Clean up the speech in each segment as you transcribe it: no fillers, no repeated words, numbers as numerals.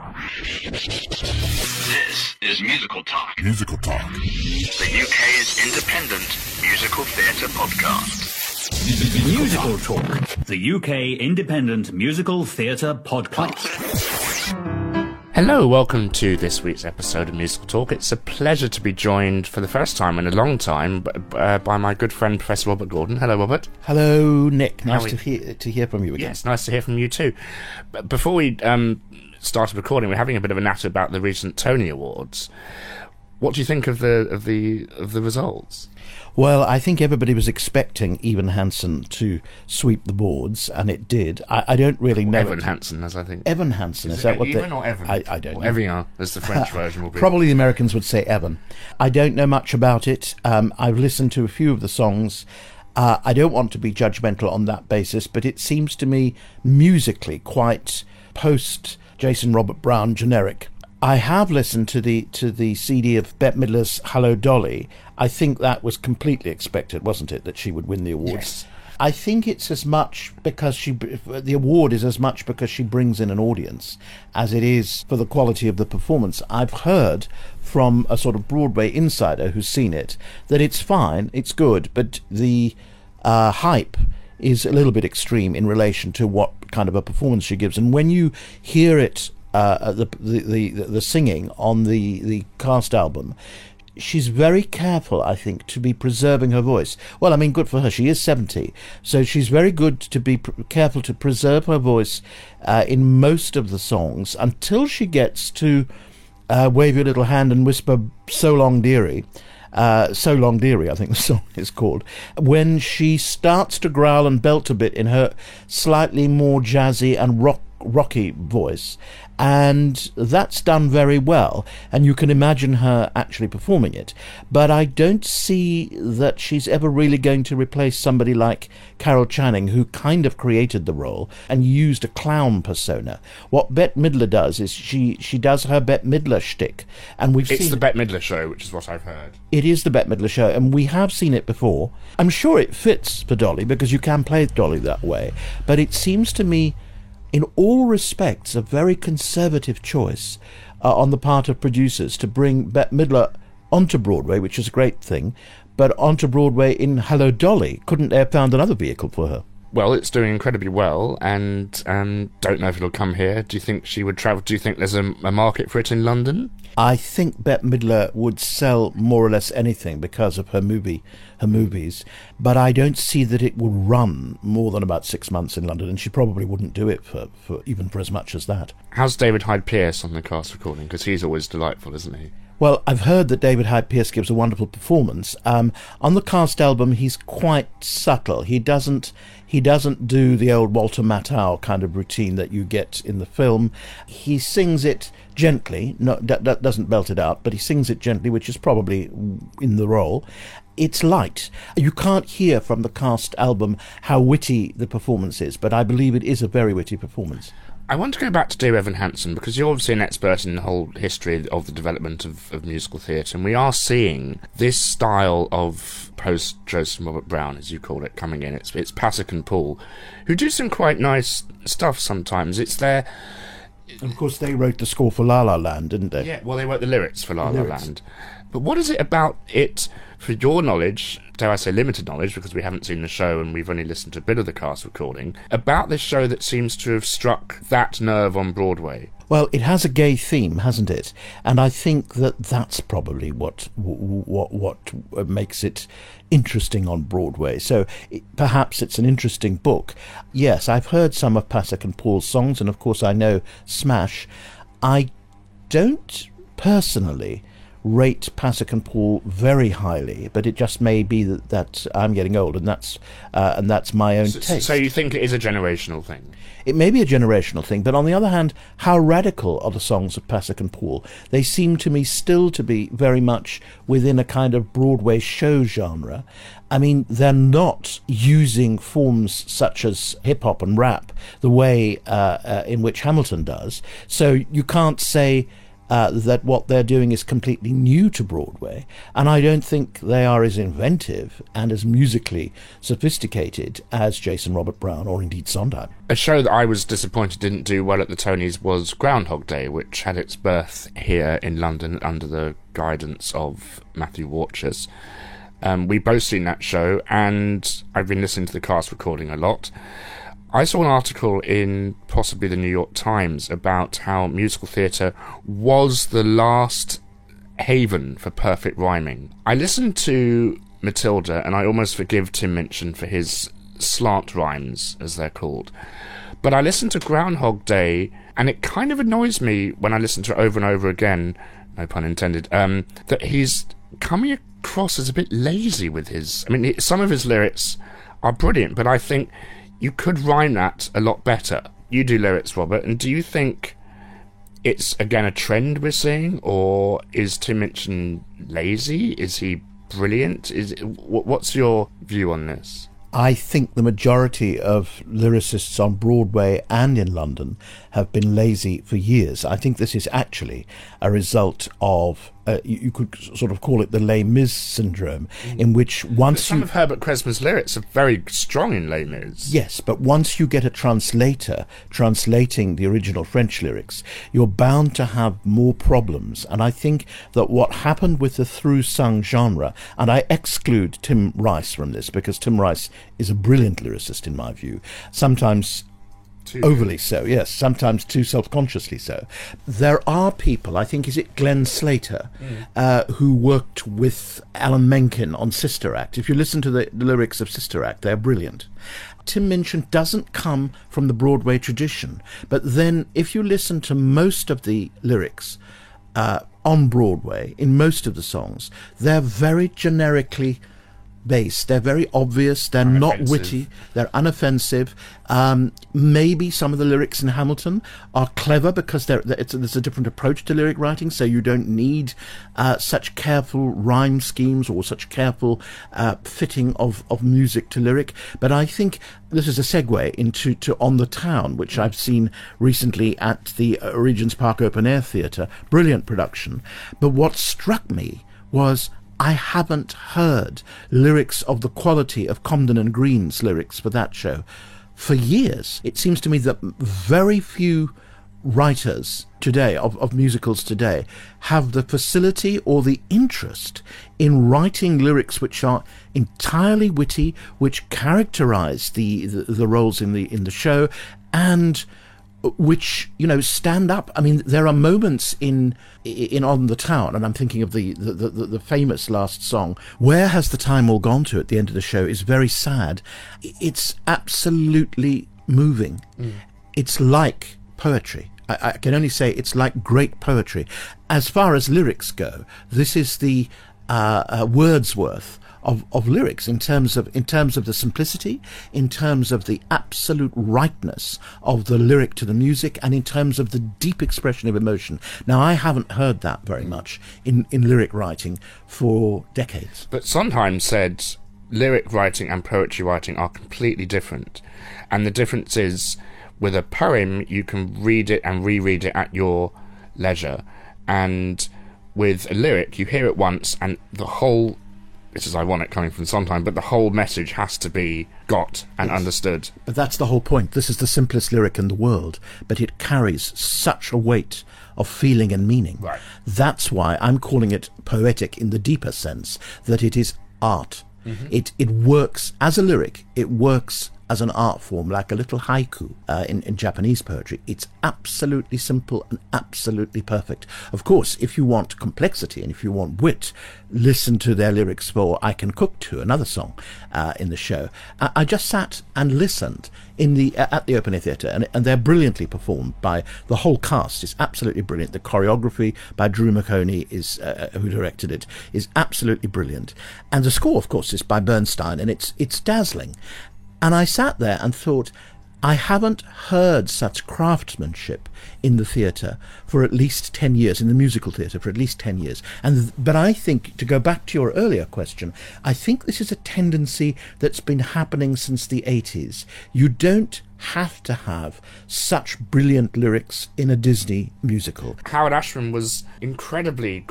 This is Musical Talk. Musical Talk. The UK's independent musical theatre podcast. Musical Talk. The UK independent musical theatre podcast. Hello, welcome to this week's episode of Musical Talk. It's a pleasure to be joined for the first time in a long time by my good friend Professor Robert Gordon. Hello, Robert. Hello, Nick. Nice to hear from you again. Yes, nice to hear from you too. But before we started recording, we're having a bit of a natter about the recent Tony Awards. What do you think of the results? Well, I think everybody was expecting Evan Hansen to sweep the boards, and it did. I don't really know. Evan Hansen, as I think. Evan Hansen, is that what Evan or Evan? I don't know. Evian, as the French version will be. Probably the Americans would say Evan. I don't know much about it. I've listened to a few of the songs. I don't want to be judgmental on that basis, but it seems to me musically quite post Jason Robert Brown generic. I have listened to the CD of Bette Midler's Hello Dolly. I think that was completely expected, wasn't it, that she would win the award? Yes. I think it's as much because the award is as much because she brings in an audience as it is for the quality of the performance. I've heard from a sort of Broadway insider who's seen it that it's fine, it's good, but the hype is a little bit extreme in relation to what kind of a performance she gives. And when you hear it, the singing on the cast album, she's very careful, I think, to be preserving her voice. Well, I mean, good for her. She is 70, so she's very good to be careful to preserve her voice in most of the songs until she gets to Wave Your Little Hand and Whisper So Long Dearie. So Long Dearie, I think the song is called, when she starts to growl and belt a bit in her slightly more jazzy and rocky voice, and that's done very well, and you can imagine her actually performing it. But I don't see that she's ever really going to replace somebody like Carol Channing, who kind of created the role and used a clown persona. What Bette Midler does is she does her Bette Midler shtick, and It's the Bette Midler show, which is what I've heard. It is the Bette Midler show, and we have seen it before. I'm sure it fits for Dolly, because you can play Dolly that way, but it seems to me, in all respects, a very conservative choice on the part of producers to bring Bette Midler onto Broadway, which is a great thing, but onto Broadway in Hello Dolly. Couldn't they have found another vehicle for her? Well, it's doing incredibly well, and don't know if it'll come here. Do you think she would travel? Do you think there's a market for it in London? I think Bette Midler would sell more or less anything because of her movies, but I don't see that it would run more than about 6 months in London, and she probably wouldn't do it for even for as much as that. How's David Hyde Pierce on the cast recording? Because he's always delightful, isn't he? Well, I've heard that David Hyde Pierce gives a wonderful performance. On the cast album, he's quite subtle. He doesn't do the old Walter Matthau kind of routine that you get in the film. He sings it gently, doesn't belt it out, but he sings it gently, which is probably in the role. It's light. You can't hear from the cast album how witty the performance is, but I believe it is a very witty performance. I want to go back to dear Evan Hansen, because you're obviously an expert in the whole history of the development of musical theatre, and we are seeing this style of post-Joseph Robert Brown, as you call it, coming in. It's Pasek and Paul, who do some quite nice stuff sometimes. It's their... Of course, they wrote the score for La La Land, didn't they? Yeah, well, they wrote the lyrics for La La Land. But what is it about it, for your knowledge, dare I say limited knowledge, because we haven't seen the show and we've only listened to a bit of the cast recording, about this show that seems to have struck that nerve on Broadway? Well, it has a gay theme, hasn't it? And I think that's probably what makes it interesting on Broadway. So perhaps it's an interesting book. Yes, I've heard some of Pasek and Paul's songs, and of course I know Smash. I don't personally rate Pasek and Paul very highly, but it just may be that I'm getting old, and that's my own taste. So you think it is a generational thing? It may be a generational thing, but on the other hand, how radical are the songs of Pasek and Paul? They seem to me still to be very much within a kind of Broadway show genre. I mean, they're not using forms such as hip-hop and rap the way in which Hamilton does. So you can't say that what they're doing is completely new to Broadway, and I don't think they are as inventive and as musically sophisticated as Jason Robert Brown or indeed Sondheim. A show that I was disappointed didn't do well at the Tonys was Groundhog Day, which had its birth here in London under the guidance of Matthew Warchus. We've both seen that show, and I've been listening to the cast recording a lot. I saw an article in possibly the New York Times about how musical theatre was the last haven for perfect rhyming. I listened to Matilda, and I almost forgive Tim Minchin for his slant rhymes, as they're called. But I listened to Groundhog Day, and it kind of annoys me when I listen to it over and over again, no pun intended, that he's coming across as a bit lazy with his... I mean, some of his lyrics are brilliant, but I think you could rhyme that a lot better. You do lyrics, Robert, and do you think it's, again, a trend we're seeing, or is Tim Minchin lazy? Is he brilliant? What's your view on this? I think the majority of lyricists on Broadway and in London have been lazy for years. I think this is actually a result of, you could sort of call it the Les Mis syndrome, in which once some of Herbert Kresmer's lyrics are very strong in Les Mis. Yes, but once you get a translator translating the original French lyrics, you're bound to have more problems. And I think that what happened with the through-sung genre, and I exclude Tim Rice from this, because Tim Rice is a brilliant lyricist in my view, sometimes overly so, yes, sometimes too self-consciously so. There are people, I think, is it Glenn Slater, who worked with Alan Menken on Sister Act. If you listen to the lyrics of Sister Act, they're brilliant. Tim Minchin doesn't come from the Broadway tradition, but then if you listen to most of the lyrics on Broadway, in most of the songs, they're very generically based. They're very obvious. They're not witty. They're unoffensive. Maybe some of the lyrics in Hamilton are clever because there's a different approach to lyric writing, so you don't need such careful rhyme schemes or such careful fitting of music to lyric. But I think this is a segue into On the Town, which I've seen recently at the Regent's Park Open Air Theatre. Brilliant production. But what struck me was I haven't heard lyrics of the quality of Comden and Green's lyrics for that show for years. It seems to me that very few writers today, of musicals today, have the facility or the interest in writing lyrics which are entirely witty, which characterize the roles in the show, and which, you know, stand up. I mean, there are moments in On the Town, and I'm thinking of the famous last song, "Where Has the Time All Gone To?" at the end of the show is very sad. It's absolutely moving. It's like poetry. I can only say it's like great poetry. As far as lyrics go, this is the Wordsworth of lyrics in terms of the simplicity, in terms of the absolute rightness of the lyric to the music, and in terms of the deep expression of emotion. Now, I haven't heard that very much in lyric writing for decades. But Sondheim said lyric writing and poetry writing are completely different, and the difference is, with a poem you can read it and reread it at your leisure, and with a lyric you hear it once and the whole, this is ironic coming from Sondheim, but the whole message has to be got and understood. But that's the whole point. This is the simplest lyric in the world, but it carries such a weight of feeling and meaning. Right. That's why I'm calling it poetic in the deeper sense, that it is art. It works as a lyric. It works as an art form, like a little haiku in Japanese poetry. It's absolutely simple and absolutely perfect. Of course, if you want complexity and if you want wit, listen to their lyrics for I Can Cook Too, another song in the show. I just sat and listened at the Open Air Theatre, and they're brilliantly performed by the whole cast. Is absolutely brilliant. The choreography by Drew McHoney, who directed it, is absolutely brilliant. And the score, of course, is by Bernstein, and it's dazzling. And I sat there and thought, I haven't heard such craftsmanship in the theatre for at least 10 years, in the musical theatre for at least 10 years. But I think, to go back to your earlier question, I think this is a tendency that's been happening since the 80s. You don't have to have such brilliant lyrics in a Disney musical. Howard Ashman was incredibly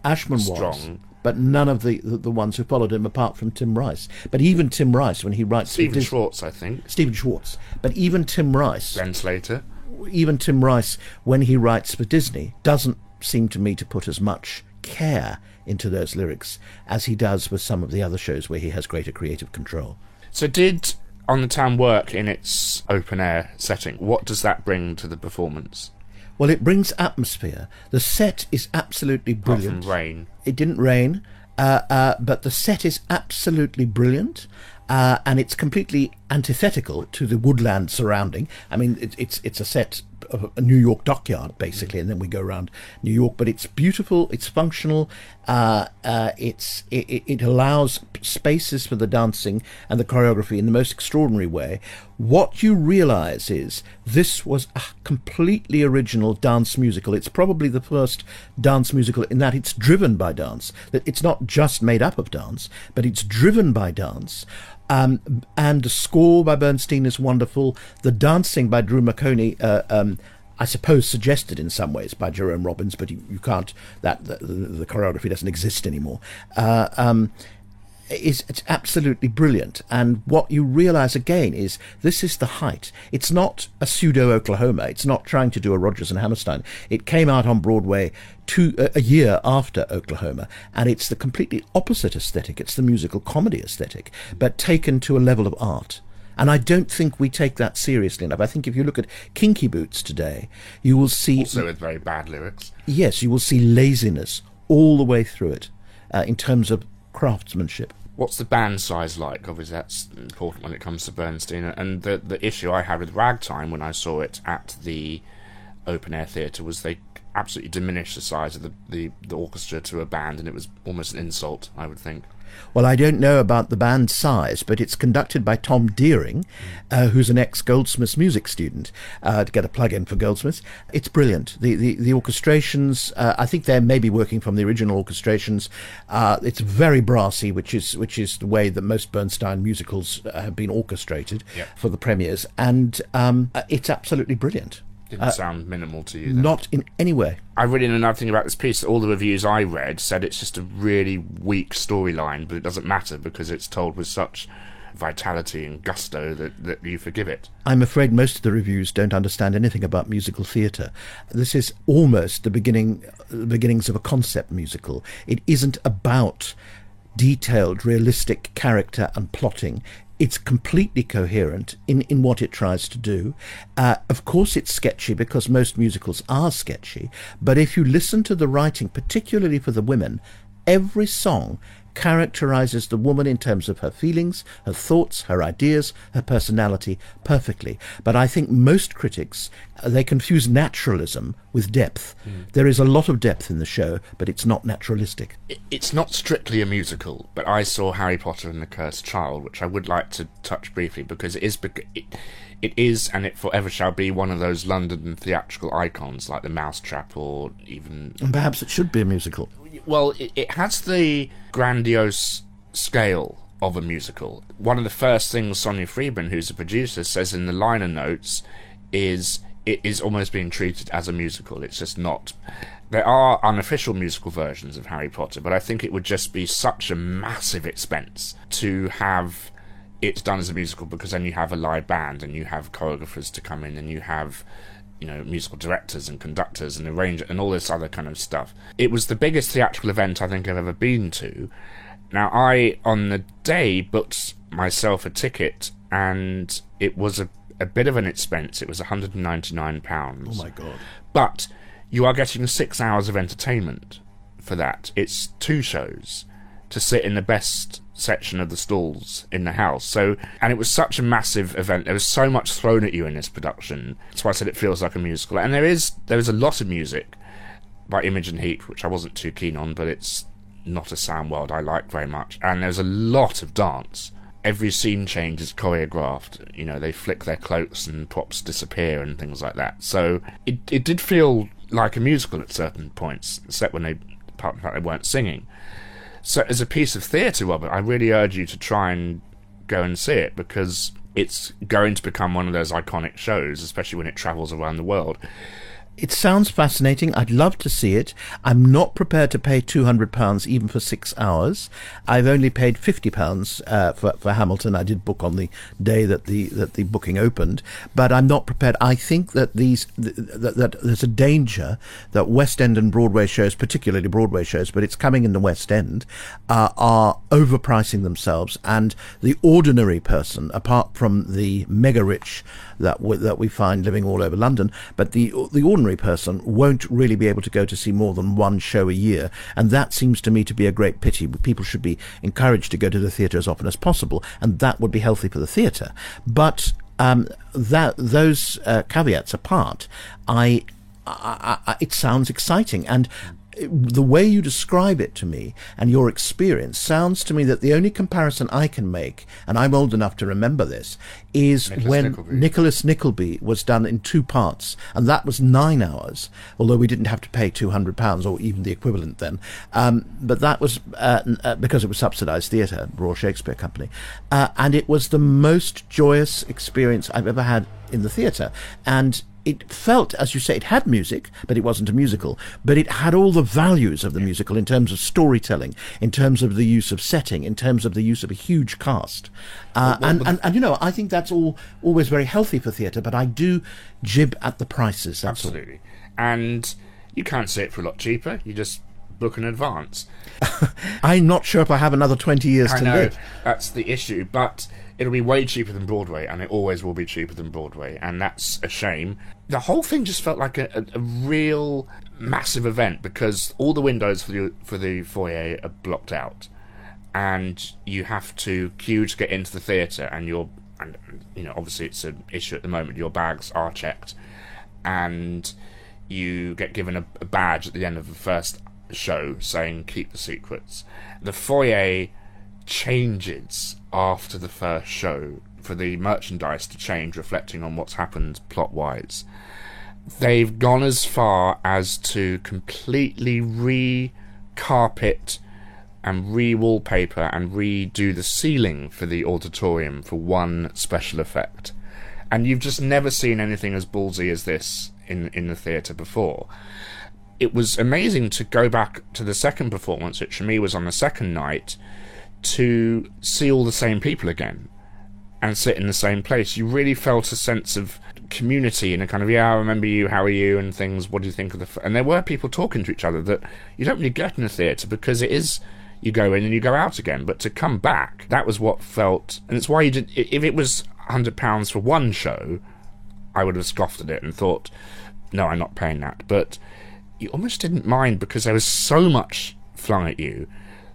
Ashman strong. was, but none of the ones who followed him, apart from Tim Rice. But even Tim Rice, when he writes... Stephen Schwartz, I think. Stephen Schwartz. But even Tim Rice... Ben Slater. Even Tim Rice, when he writes for Disney, doesn't seem to me to put as much care into those lyrics as he does with some of the other shows where he has greater creative control. So did On the Town work in its open-air setting? What does that bring to the performance? Well, it brings atmosphere. The set is absolutely brilliant. Apart from rain. It didn't rain, but the set is absolutely brilliant. And it's completely antithetical to the woodland surrounding. I mean, it's a set of a New York dockyard, basically, and then we go around New York. But it's beautiful, it's functional, it allows spaces for the dancing and the choreography in the most extraordinary way. What you realise is this was a completely original dance musical. It's probably the first dance musical in that it's driven by dance. That it's not just made up of dance, but it's driven by dance. And the score by Bernstein is wonderful. The dancing by Drew Maconey, I suppose suggested in some ways by Jerome Robbins, but you can't. The choreography doesn't exist anymore. It's absolutely brilliant. And what you realise again is this is the height. It's not a pseudo Oklahoma. It's not trying to do a Rodgers and Hammerstein. It came out on Broadway a year after Oklahoma, and it's the completely opposite aesthetic. It's the musical comedy aesthetic, but taken to a level of art. And I don't think we take that seriously enough. I think if you look at Kinky Boots today, you will see... Also with very bad lyrics. Yes, you will see laziness all the way through it in terms of craftsmanship. What's the band size like? Obviously that's important when it comes to Bernstein. And the issue I had with Ragtime when I saw it at the open-air theatre was they absolutely diminished the size of the orchestra to a band, and it was almost an insult, I would think. Well, I don't know about the band size, but it's conducted by Tom Deering, who's an ex-Goldsmiths music student, to get a plug-in for Goldsmiths. It's brilliant. The orchestrations, I think they're maybe working from the original orchestrations. It's very brassy, which is the way that most Bernstein musicals have been orchestrated for the premieres, and it's absolutely brilliant. Didn't sound minimal to you then. Not in any way. I read in another thing about this piece that all the reviews I read said it's just a really weak storyline, but it doesn't matter because it's told with such vitality and gusto that you forgive it. I'm afraid most of the reviews don't understand anything about musical theatre. This is almost the beginnings of a concept musical. It isn't about detailed, realistic character and plotting. It's completely coherent in what it tries to do. Of course it's sketchy because most musicals are sketchy, but if you listen to the writing, particularly for the women, every song characterises the woman in terms of her feelings, her thoughts, her ideas, her personality perfectly. But I think most critics, they confuse naturalism with depth. There is a lot of depth in the show, but it's not naturalistic. It's not strictly a musical, but I saw Harry Potter and the Cursed Child, which I would like to touch briefly because it is and it forever shall be one of those London theatrical icons like The Mousetrap or even... And perhaps it should be a musical. Well, it has the grandiose scale of a musical. One of the first things Sonia Friedman, who's a producer, says in the liner notes is it is almost being treated as a musical. It's just not. There are unofficial musical versions of Harry Potter, but I think it would just be such a massive expense to have it done as a musical because then you have a live band and you have choreographers to come in and you have... musical directors and conductors and arrangers and all this other kind of stuff. It was the biggest theatrical event I think I've ever been to. Now, I, on the day, booked myself a ticket, and it was a bit of an expense. It was £199. Oh, my God. But you are getting 6 hours of entertainment for that. It's 2 shows to sit in the best section of the stalls in the house. So, and it was such a massive event. There was so much thrown at you in this production. That's why I said it feels like a musical. And there is a lot of music by Imogen Heap, which I wasn't too keen on, but it's not a sound world I like very much. And there's a lot of dance. Every scene change is choreographed. They flick their cloaks and props disappear and things like that. So it did feel like a musical at certain points, except when apart from the fact they weren't singing. So as a piece of theatre, Robert, I really urge you to try and go and see it, because it's going to become one of those iconic shows, especially when it travels around the world. It sounds fascinating. I'd love to see it. I'm not prepared to pay £200 even for 6 hours. I've only paid £50 for Hamilton. I did book on the day that the booking opened, but I'm not prepared. I think that that there's a danger that West End and Broadway shows, particularly Broadway shows, but it's coming in the West End, are overpricing themselves, and the ordinary person, apart from the mega rich that we find living all over London, but the ordinary person won't really be able to go to see more than one show a year, and that seems to me to be a great pity. People should be encouraged to go to the theatre as often as possible, and that would be healthy for the theatre. But those caveats apart, it sounds exciting, and the way you describe it to me and your experience sounds to me that the only comparison I can make, and I'm old enough to remember this, is when Nicholas Nickleby was done in 2 parts, and that was 9 hours, although we didn't have to pay £200 or even the equivalent then, but that was because it was subsidised theatre, Royal Shakespeare Company, and it was the most joyous experience I've ever had in the theatre. And it felt, as you say, it had music, but it wasn't a musical. But it had all the values of the musical in terms of storytelling, in terms of the use of setting, in terms of the use of a huge cast. And you know, I think that's always very healthy for theatre, but I do jib at the prices. That's absolutely. All. And you can't see it for a lot cheaper. You just book in advance. I'm not sure if I have another 20 years to live. That's the issue, but it'll be way cheaper than Broadway, and it always will be cheaper than Broadway, and that's a shame. The whole thing just felt like a real massive event, because all the windows for the foyer are blocked out, and you have to queue to get into the theatre, and you know, obviously it's an issue at the moment. Your bags are checked, and you get given a badge at the end of the first show saying keep the secrets. The foyer changes after the first show for the merchandise to change, reflecting on what's happened plot-wise. They've gone as far as to completely re-carpet and re-wallpaper and redo the ceiling for the auditorium for one special effect. And you've just never seen anything as ballsy as this in the theatre before. It was amazing to go back to the second performance, which for me was on the second night, to see all the same people again and sit in the same place. You really felt a sense of community and a kind of, I remember you, how are you, and things, what do you think of the... And there were people talking to each other that you don't really get in a theatre, because it is, you go in and you go out again. But to come back, that was what felt... And it's why you did... If it was £100 for one show, I would have scoffed at it and thought, no, I'm not paying that. But you almost didn't mind, because there was so much flung at you.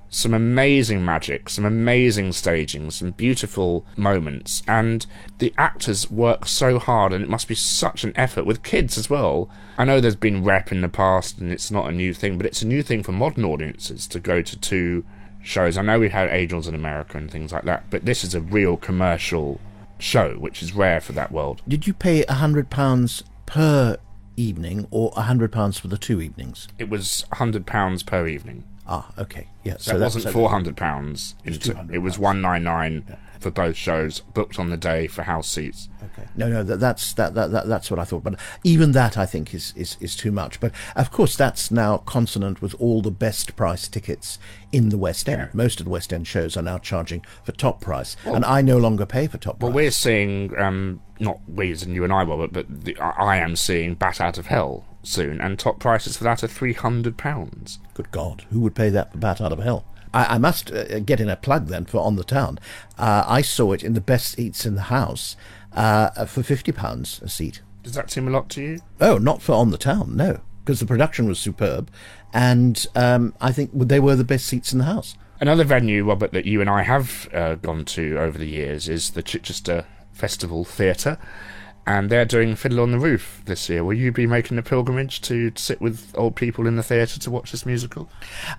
Some amazing magic, some amazing staging, some beautiful moments, and the actors work so hard, and it must be such an effort with kids as well. I know there's been rep in the past and it's not a new thing, but it's a new thing for modern audiences to go to 2 shows. I know we had Angels in America and things like that, but this is a real commercial show, which is rare for that world. Did you pay £100 per evening or £100 for the 2 evenings? It was £100 per evening. Ah, okay. Yeah, so that wasn't £400. It was £199 for both shows, booked on the day for house seats. Okay. No, that's what I thought. But even that, I think, is too much. But of course, that's now consonant with all the best price tickets in the West End. Yeah. Most of the West End shows are now charging for top price, and I no longer pay for top price. Well, we're seeing, not we as in you and I, Robert, but I am seeing Bat Out of Hell soon, and top prices for that are £300. Good God, who would pay that for Bat Out of Hell? I must get in a plug then for On the Town. I saw it in the best seats in the house for £50 a seat. Does that seem a lot to you? Oh, not for On the Town, no, because the production was superb, and I think they were the best seats in the house. Another venue, Robert, that you and I have gone to over the years is the Chichester Festival Theatre, and they're doing Fiddler on the Roof this year. Will you be making a pilgrimage to sit with old people in the theatre to watch this musical?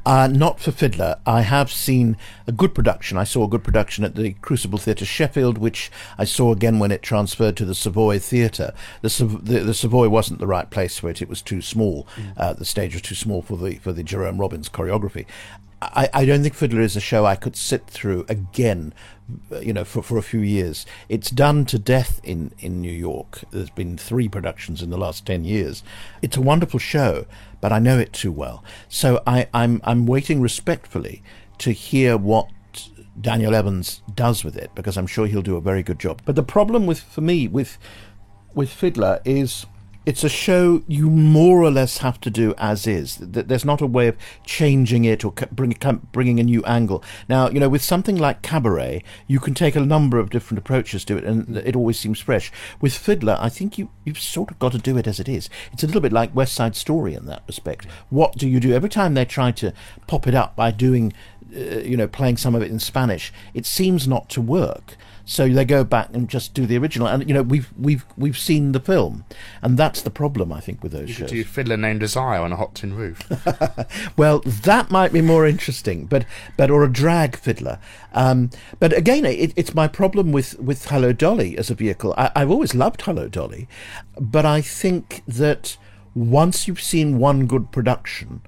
Not for Fiddler. I have seen a good production. I saw a good production at the Crucible Theatre Sheffield, which I saw again when it transferred to the Savoy Theatre. The Savoy wasn't the right place for it. It was too small. The stage was too small for the Jerome Robbins choreography. I don't think Fiddler is a show I could sit through again, for a few years. It's done to death in New York. There's been 3 productions in the last 10 years. It's a wonderful show, but I know it too well. So I'm waiting respectfully to hear what Daniel Evans does with it, because I'm sure he'll do a very good job. But the problem for me with Fiddler is it's a show you more or less have to do as is. There's not a way of changing it or bringing a new angle. Now, with something like Cabaret, you can take a number of different approaches to it, and it always seems fresh. With Fiddler, I think you've sort of got to do it as it is. It's a little bit like West Side Story in that respect. What do you do? Every time they try to pop it up by doing, playing some of it in Spanish, it seems not to work. So they go back and just do the original, and we've seen the film, and that's the problem, I think, with those shows. Do Fiddler Named Desire on a Hot Tin Roof? Well, that might be more interesting, but or a drag fiddler. But again, it's my problem with Hello Dolly as a vehicle. I've always loved Hello Dolly, but I think that once you've seen one good production,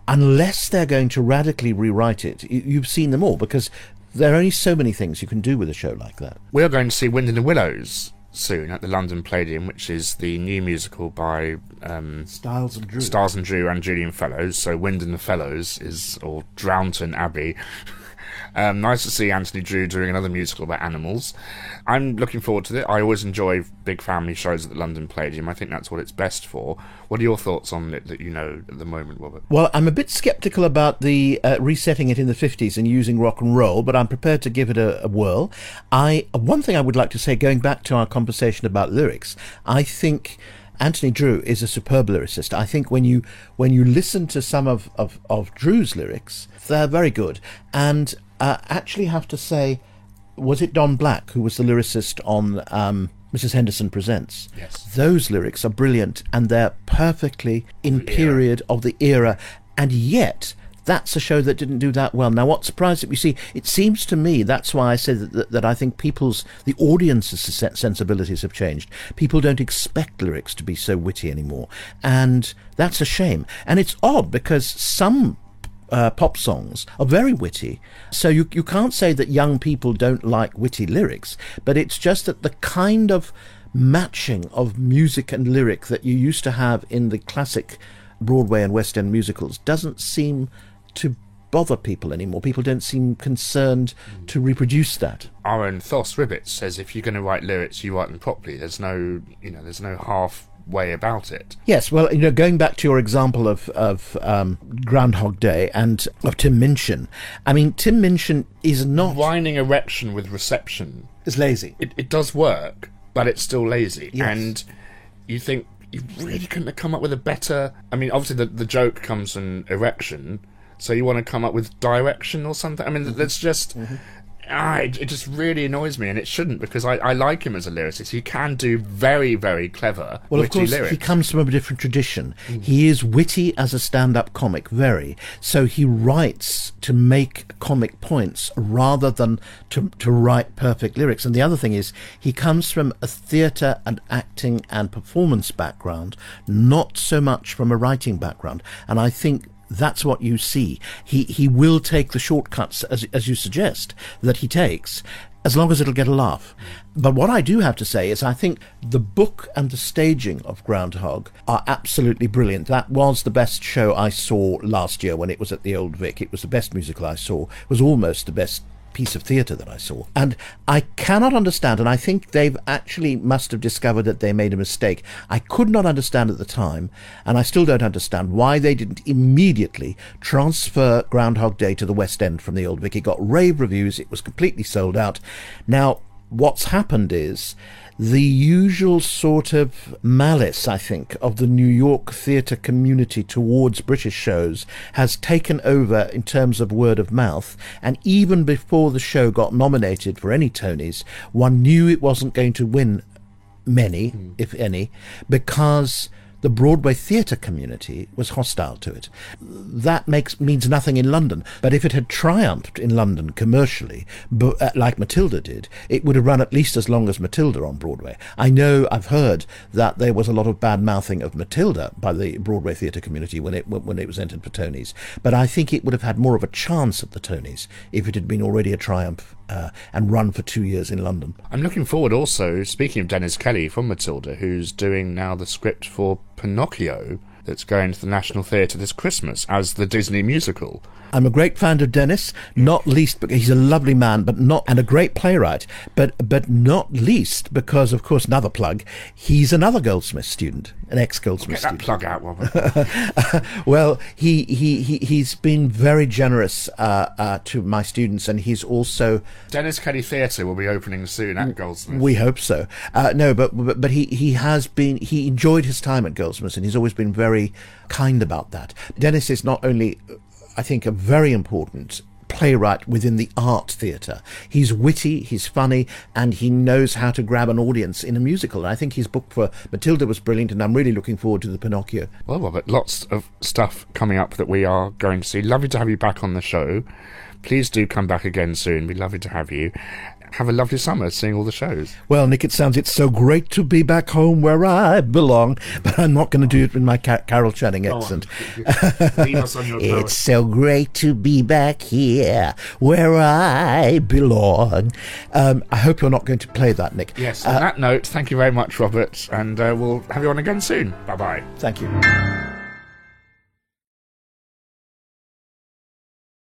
unless they're going to radically rewrite it, you've seen them all, because there are only so many things you can do with a show like that. We are going to see Wind in the Willows soon at the London Palladium, which is the new musical by Styles and Drew and Julian Fellows. So Wind in the Fellows or Drownton Abbey. Nice to see Anthony Drew doing another musical about animals. I'm looking forward to it. I always enjoy big family shows at the London Palladium. I think that's what it's best for. What are your thoughts on it that at the moment, Robert? Well, I'm a bit sceptical about the resetting it in the 50s and using rock and roll, but I'm prepared to give it a whirl. One thing I would like to say, going back to our conversation about lyrics, I think Anthony Drew is a superb lyricist. I think when you listen to some of Drew's lyrics, they're very good. And actually have to say, was it Don Black who was the lyricist on Mrs. Henderson Presents? Yes. Those lyrics are brilliant, and they're perfectly in period of the era, and yet that's a show that didn't do that well. Now, what surprised it? You see, it seems to me, that's why I said that I think the audience's sensibilities have changed. People don't expect lyrics to be so witty anymore, and that's a shame. And it's odd, because some pop songs are very witty, so you can't say that young people don't like witty lyrics, but it's just that the kind of matching of music and lyric that you used to have in the classic Broadway and West End musicals doesn't seem to bother people anymore. People don't seem concerned to reproduce that. Our own Thos Ribbett says if you're going to write lyrics, you write them properly. There's no half way about it. Yes, well, going back to your example of Groundhog Day and of Tim Minchin, I mean, Tim Minchin is not... Whining erection with reception. It's lazy. It does work, but it's still lazy. Yes. And you think, you really couldn't have come up with a better... I mean, obviously the joke comes from erection, so you want to come up with direction or something? I mean, that's just... It just really annoys me, and it shouldn't, because I like him as a lyricist. He can do very, very clever, well, witty of course, lyrics. He comes from a different tradition. He is witty as a stand-up comic, very. So he writes to make comic points rather than to write perfect lyrics. And the other thing is, he comes from a theatre and acting and performance background, not so much from a writing background. And I think that's what you see. He will take the shortcuts, as you suggest, that he takes, as long as it'll get a laugh. But what I do have to say is I think the book and the staging of Groundhog are absolutely brilliant. That was the best show I saw last year when it was at the Old Vic. It was the best musical I saw. It was almost the best piece of theatre that I saw. And I cannot understand, and I think they've actually must have discovered that they made a mistake. I could not understand at the time, and I still don't understand why they didn't immediately transfer Groundhog Day to the West End from the Old Vic. It got rave reviews. It was completely sold out. Now, what's happened is the usual sort of malice, I think, of the New York theatre community towards British shows has taken over in terms of word of mouth, and even before the show got nominated for any Tonys, one knew it wasn't going to win many, if any, because the Broadway theatre community was hostile to it. That means nothing in London, but if it had triumphed in London commercially, like Matilda did, it would have run at least as long as Matilda on Broadway. I've heard that there was a lot of bad-mouthing of Matilda by the Broadway theatre community when it was entered for Tonys, but I think it would have had more of a chance at the Tonys if it had been already a triumph and run for 2 years in London. I'm looking forward also, speaking of Dennis Kelly from Matilda, who's doing now the script for Pinocchio that's going to the National Theatre this Christmas as the Disney musical. I'm a great fan of Dennis, not least because he's a lovely man, and a great playwright, but not least because, of course, another plug, he's another Goldsmith student, an ex-Goldsmith student. Get that plug out, Robert. Well, he's been very generous to my students, and he's also... Dennis Kelly Theatre will be opening soon at Goldsmith. We hope so. No, but he enjoyed his time at Goldsmith, and he's always been very kind about that. Dennis is not only, I think, a very important playwright within the art theatre. He's witty, he's funny, and he knows how to grab an audience in a musical. And I think his book for Matilda was brilliant, and I'm really looking forward to the Pinocchio. Well, Robert, lots of stuff coming up that we are going to see. Lovely to have you back on the show. Please do come back again soon. We'd lovely to have you. Have a lovely summer seeing all the shows. Well, Nick, it's so great to be back home where I belong, but I'm not going to do it in my Carol Channing accent. Leave us on your It's so great to be back here where I belong. I hope you're not going to play that, Nick. Yes, on that note, thank you very much, Robert, and we'll have you on again soon. Bye-bye. Thank you.